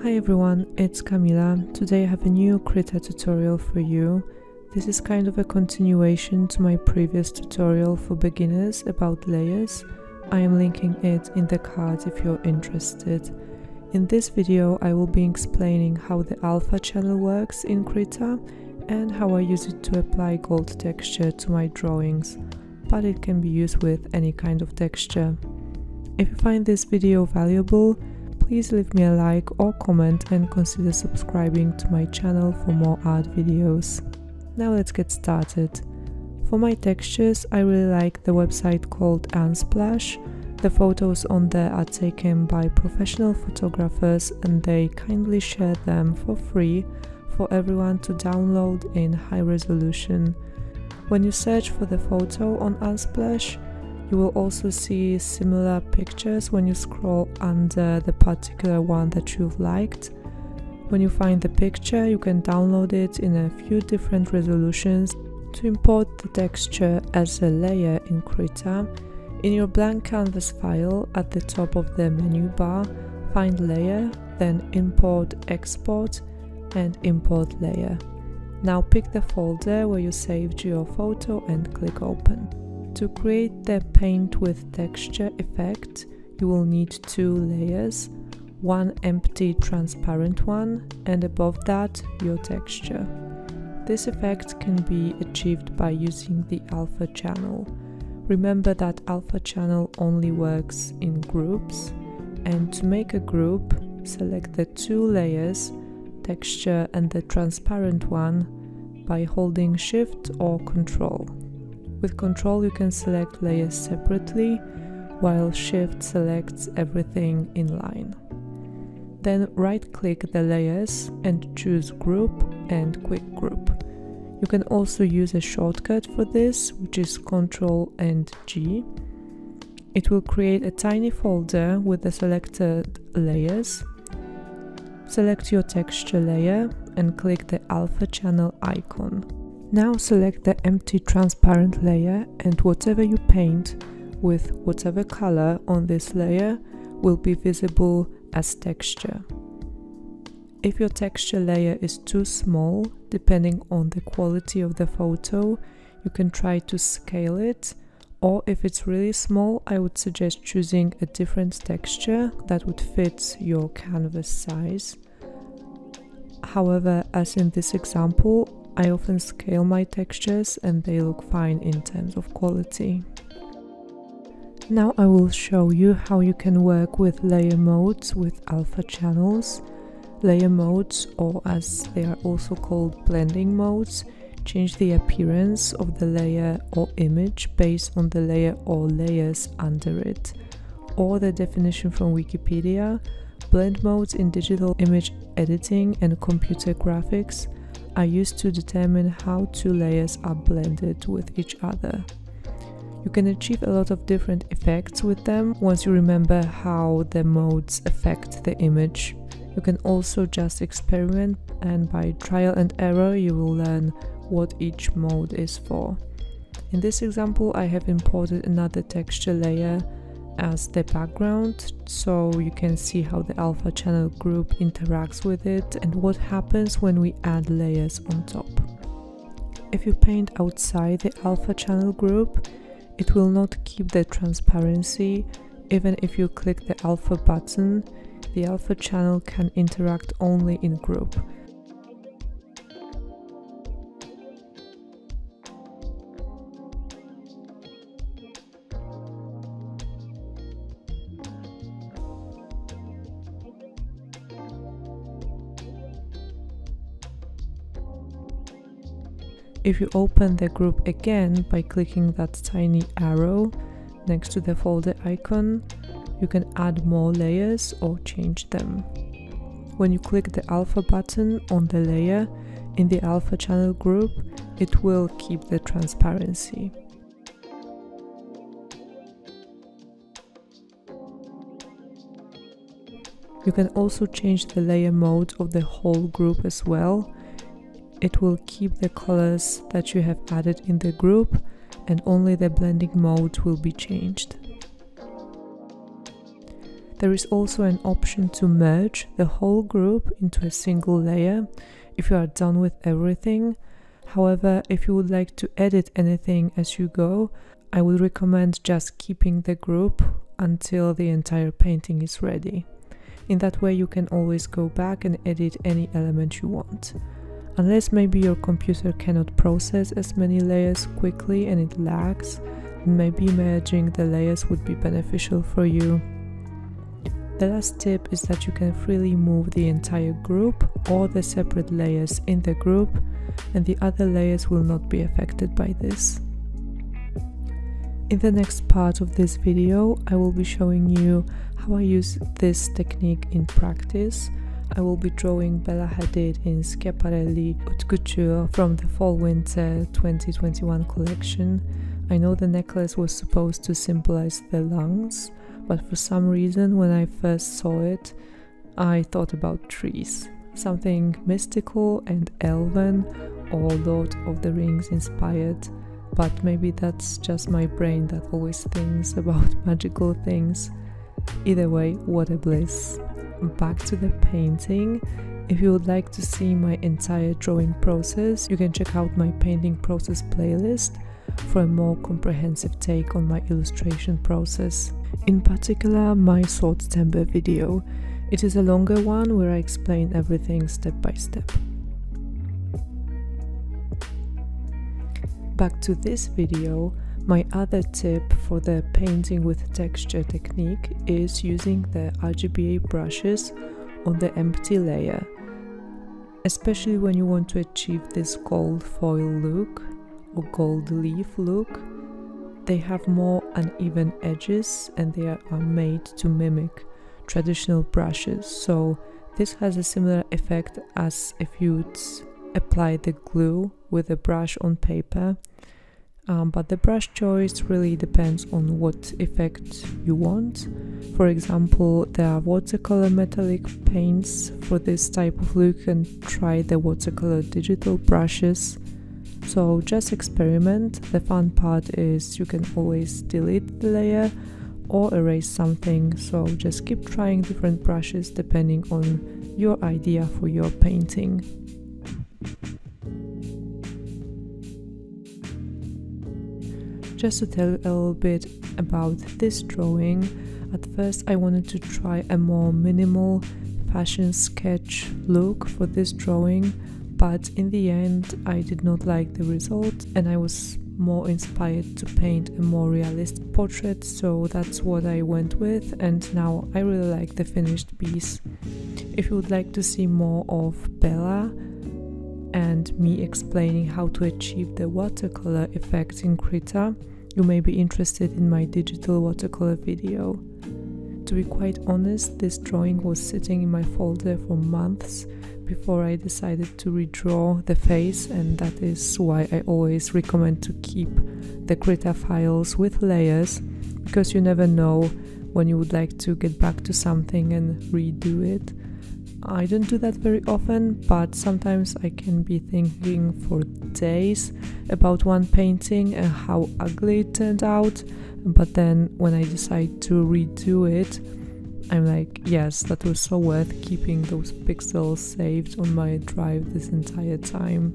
Hi everyone, it's Camila. Today I have a new Krita tutorial for you. This is kind of a continuation to my previous tutorial for beginners about layers. I am linking it in the card if you're interested. In this video I will be explaining how the alpha channel works in Krita and how I use it to apply gold texture to my drawings, but it can be used with any kind of texture. If you find this video valuable, please leave me a like or comment and consider subscribing to my channel for more art videos. Now let's get started. For my textures, I really like the website called Unsplash. The photos on there are taken by professional photographers and they kindly share them for free for everyone to download in high resolution. When you search for the photo on Unsplash, you will also see similar pictures when you scroll under the particular one that you've liked. When you find the picture, you can download it in a few different resolutions to import the texture as a layer in Krita. In your blank canvas file, at the top of the menu bar, find Layer, then Import, Export and Import Layer. Now pick the folder where you saved your photo and click Open. To create the paint with texture effect, you will need two layers, one empty transparent one and above that your texture. This effect can be achieved by using the alpha channel. Remember that alpha channel only works in groups, and to make a group, select the two layers, texture and the transparent one, by holding Shift or Control. With Control you can select layers separately, while Shift selects everything in line. Then right-click the layers and choose Group and Quick Group. You can also use a shortcut for this, which is Ctrl and G. It will create a tiny folder with the selected layers. Select your texture layer and click the alpha channel icon. Now select the empty transparent layer and whatever you paint with whatever color on this layer will be visible as texture. If your texture layer is too small, depending on the quality of the photo, you can try to scale it, or if it's really small, I would suggest choosing a different texture that would fit your canvas size. However, as in this example, I often scale my textures and they look fine in terms of quality. Now I will show you how you can work with layer modes with alpha channels. Layer modes, or as they are also called blending modes, change the appearance of the layer or image based on the layer or layers under it. Or the definition from Wikipedia, blend modes in digital image editing and computer graphics are used to determine how two layers are blended with each other. You can achieve a lot of different effects with them once you remember how the modes affect the image. You can also just experiment, and by trial and error you will learn what each mode is for. In this example I have imported another texture layer as the background, so you can see how the alpha channel group interacts with it and what happens when we add layers on top. If you paint outside the alpha channel group, it will not keep the transparency. Even if you click the alpha button, the alpha channel can interact only in group. If you open the group again by clicking that tiny arrow next to the folder icon, you can add more layers or change them. When you click the alpha button on the layer in the alpha channel group, it will keep the transparency. You can also change the layer mode of the whole group as well. It will keep the colors that you have added in the group and only the blending mode will be changed. There is also an option to merge the whole group into a single layer if you are done with everything. However, if you would like to edit anything as you go, I would recommend just keeping the group until the entire painting is ready. In that way you can always go back and edit any element you want. Unless maybe your computer cannot process as many layers quickly and it lags, then maybe merging the layers would be beneficial for you. The last tip is that you can freely move the entire group or the separate layers in the group, and the other layers will not be affected by this. In the next part of this video, I will be showing you how I use this technique in practice. I will be drawing Bella Hadid in Schiaparelli haute couture from the Fall-Winter 2021 collection. I know the necklace was supposed to symbolize the lungs, but for some reason when I first saw it, I thought about trees. Something mystical and elven or Lord of the Rings inspired, but maybe that's just my brain that always thinks about magical things. Either way, what a bliss. Back to the painting. If you would like to see my entire drawing process, you can check out my painting process playlist for a more comprehensive take on my illustration process. In particular, my sword temper video. It is a longer one where I explain everything step by step. Back to this video, my other tip for the painting with texture technique is using the RGBA brushes on the empty layer, especially when you want to achieve this gold foil look or gold leaf look. They have more uneven edges and they are made to mimic traditional brushes, so this has a similar effect as if you'd apply the glue with a brush on paper, but the brush choice really depends on what effect you want. For example, there are watercolor metallic paints for this type of look, and try the watercolor digital brushes. So just experiment. The fun part is you can always delete the layer or erase something, so just keep trying different brushes depending on your idea for your painting. Just to tell you a little bit about this drawing, at first I wanted to try a more minimal fashion sketch look for this drawing, but in the end I did not like the result and I was more inspired to paint a more realistic portrait, so that's what I went with, and now I really like the finished piece. If you would like to see more of Bella and me explaining how to achieve the watercolor effect in Krita, you may be interested in my digital watercolor video. To be quite honest, this drawing was sitting in my folder for months before I decided to redraw the face, and that is why I always recommend to keep the Krita files with layers, because you never know when you would like to get back to something and redo it. I don't do that very often, but sometimes I can be thinking for days about one painting and how ugly it turned out, but then when I decide to redo it, I'm like, yes, that was so worth keeping those pixels saved on my drive this entire time.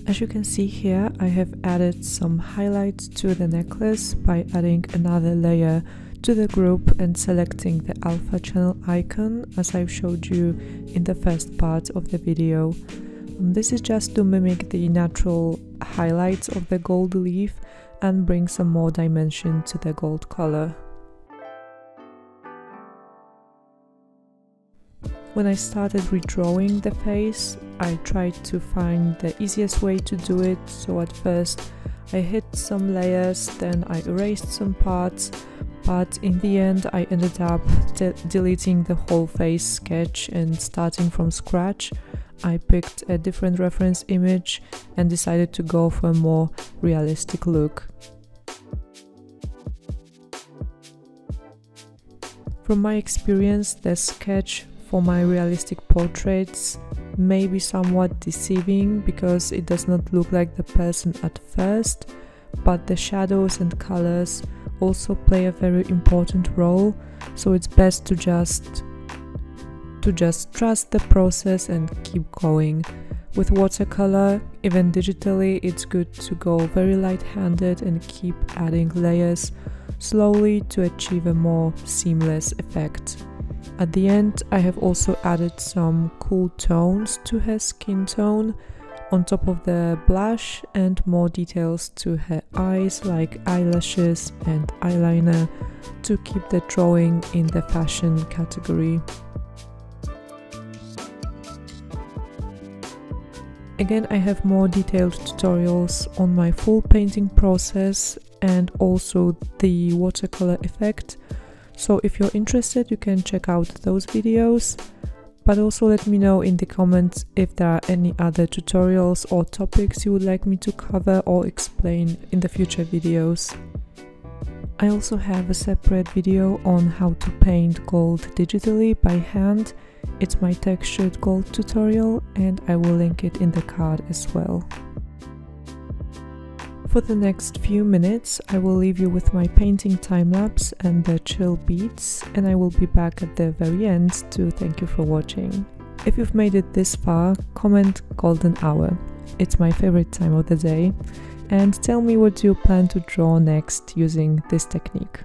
As you can see here, I have added some highlights to the necklace by adding another layer to the group and selecting the alpha channel icon as I've showed you in the first part of the video. This is just to mimic the natural highlights of the gold leaf and bring some more dimension to the gold color. When I started redrawing the face, I tried to find the easiest way to do it, so at first I hid some layers, then I erased some parts, but in the end I ended up deleting the whole face sketch and starting from scratch. I picked a different reference image and decided to go for a more realistic look. From my experience, the sketch for my realistic portraits may be somewhat deceiving because it does not look like the person at first, but the shadows and colors also play a very important role, so it's best to just trust the process and keep going. With watercolor, even digitally, it's good to go very light-handed and keep adding layers slowly to achieve a more seamless effect. At the end, I have also added some cool tones to her skin tone on top of the blush and more details to her eyes like eyelashes and eyeliner to keep the drawing in the fashion category. Again, I have more detailed tutorials on my full painting process and also the watercolor effect, so if you're interested you can check out those videos, but also let me know in the comments if there are any other tutorials or topics you would like me to cover or explain in the future videos. I also have a separate video on how to paint gold digitally by hand. It's my textured gold tutorial and I will link it in the card as well. For the next few minutes I will leave you with my painting time-lapse and the chill beats, and I will be back at the very end to thank you for watching. If you've made it this far, comment golden hour. It's my favorite time of the day, and tell me what you plan to draw next using this technique.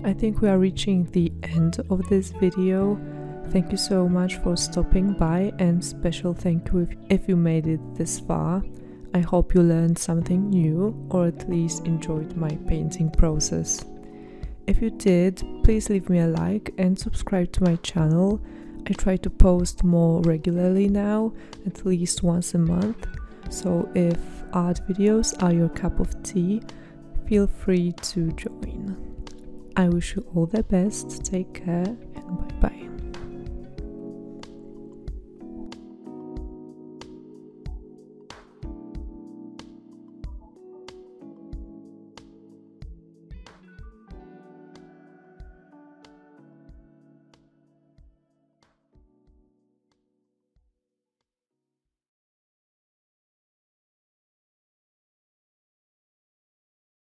I think we are reaching the end of this video. Thank you so much for stopping by, and special thank you if you made it this far. I hope you learned something new or at least enjoyed my painting process. If you did, please leave me a like and subscribe to my channel. I try to post more regularly now, at least once a month, so if art videos are your cup of tea, feel free to join. I wish you all the best, take care, and bye bye.